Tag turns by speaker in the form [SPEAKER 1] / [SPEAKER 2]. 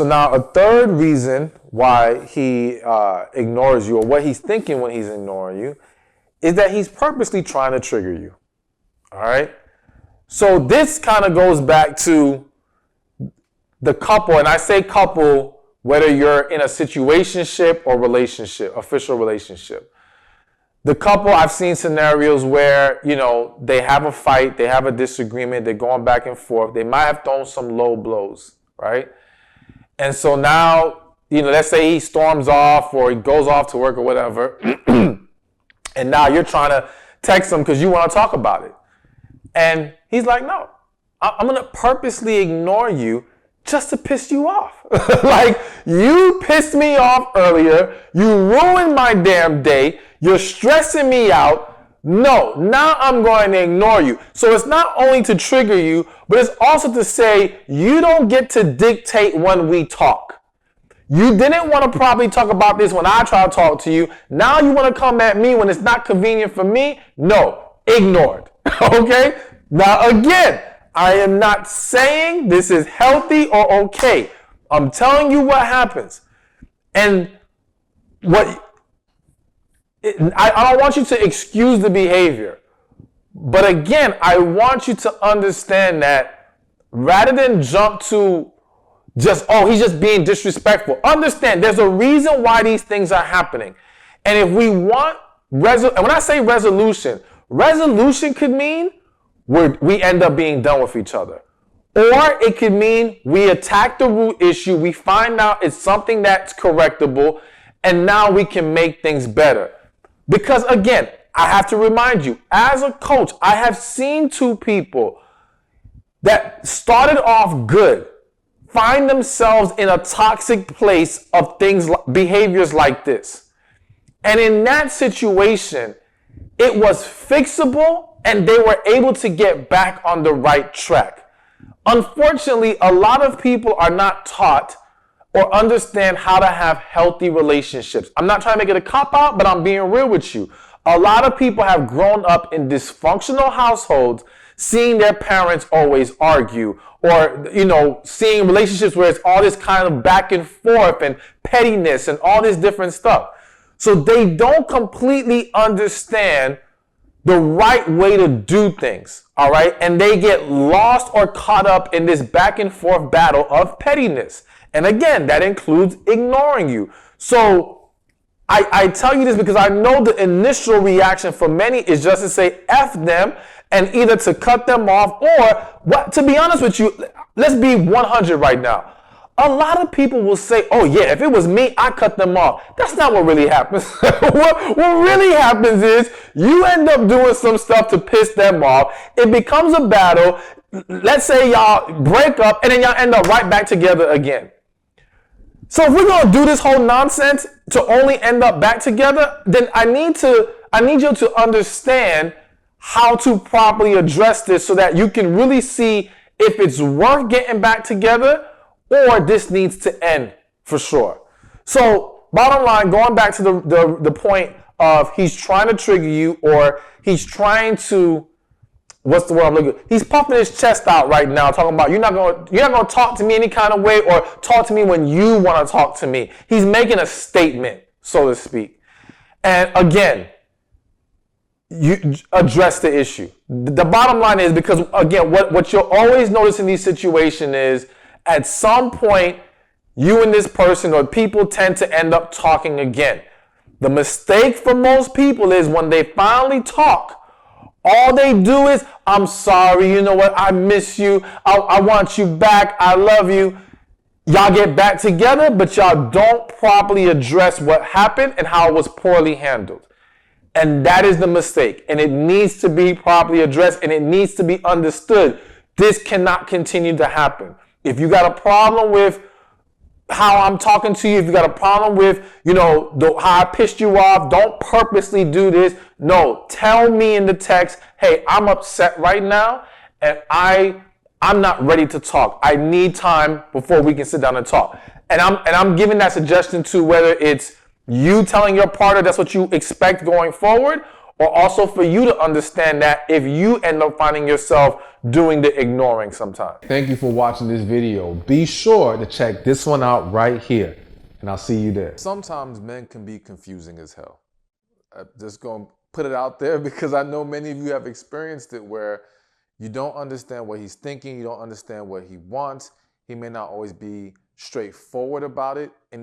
[SPEAKER 1] so now a third reason why he ignores you, or what he's thinking when he's ignoring you, is that he's purposely trying to trigger you. All right? So this kind of goes back to the couple, and I say couple, whether you're in a situationship or relationship, official relationship. The couple, I've seen scenarios where, they have a fight, they have a disagreement, they're going back and forth. They might have thrown some low blows, right? And so now, let's say he storms off or he goes off to work or whatever, and now you're trying to text him because you want to talk about it. And he's like, no, I'm going to purposely ignore you just to piss you off. Like, you pissed me off earlier. You ruined my damn day. You're stressing me out. No, now I'm going to ignore you. So it's not only to trigger you, but it's also to say you don't get to dictate when we talk. You didn't want to probably talk about this when I try to talk to you. Now you want to come at me when it's not convenient for me? No, ignored. Okay? Now again, I am not saying this is healthy or okay. I'm telling you what happens. And I don't want you to excuse the behavior. But again, I want you to understand that rather than jump to he's just being disrespectful. Understand, there's a reason why these things are happening. And if we want and when I say resolution could mean we end up being done with each other. Or it could mean we attack the root issue, we find out it's something that's correctable, and now we can make things better. Because again, I have to remind you, as a coach, I have seen two people that started off good find themselves in a toxic place of behaviors like this. And in that situation, it was fixable and they were able to get back on the right track. Unfortunately, a lot of people are not taught or understand how to have healthy relationships. I'm not trying to make it a cop-out, but I'm being real with you. A lot of people have grown up in dysfunctional households, seeing their parents always argue, or, seeing relationships where it's all this kind of back and forth and pettiness and all this different stuff. So they don't completely understand the right way to do things, all right? And they get lost or caught up in this back and forth battle of pettiness. And again, that includes ignoring you. So I tell you this because I know the initial reaction for many is just to say F them and either to cut them off or, to be honest with you, let's be 100 right now. A lot of people will say, oh yeah, if it was me, I cut them off. That's not what really happens. What really happens is you end up doing some stuff to piss them off. It becomes a battle. Let's say y'all break up and then y'all end up right back together again. So if we're going to do this whole nonsense to only end up back together, then I need you to understand how to properly address this so that you can really see if it's worth getting back together or this needs to end for sure. So bottom line, going back to the point of he's trying to trigger you, or he's trying to, what's the word I'm looking for? He's puffing his chest out right now, talking about you're not gonna talk to me any kind of way or talk to me when you want to talk to me. He's making a statement, so to speak. And again, you address the issue. The bottom line is, because again, what you'll always notice in these situations is at some point, you and this person or people tend to end up talking again. The mistake for most people is when they finally talk, all they do is, I'm sorry, you know what, I miss you, I want you back, I love you. Y'all get back together, but y'all don't properly address what happened and how it was poorly handled. And that is the mistake. And it needs to be properly addressed and it needs to be understood. This cannot continue to happen. If you got a problem with how I'm talking to you, if you got a problem with, how I pissed you off, don't purposely do this. No, tell me in the text, hey, I'm upset right now and I'm not ready to talk. I need time before we can sit down and talk. And I'm giving that suggestion to whether it's you telling your partner that's what you expect going forward, or also for you to understand that if you end up finding yourself doing the ignoring sometimes. Thank you for watching this video. Be sure to check this one out right here, and I'll see you there. Sometimes men can be confusing as hell. I'm just going to put it out there because I know many of you have experienced it where you don't understand what he's thinking, you don't understand what he wants. He may not always be straightforward about it. And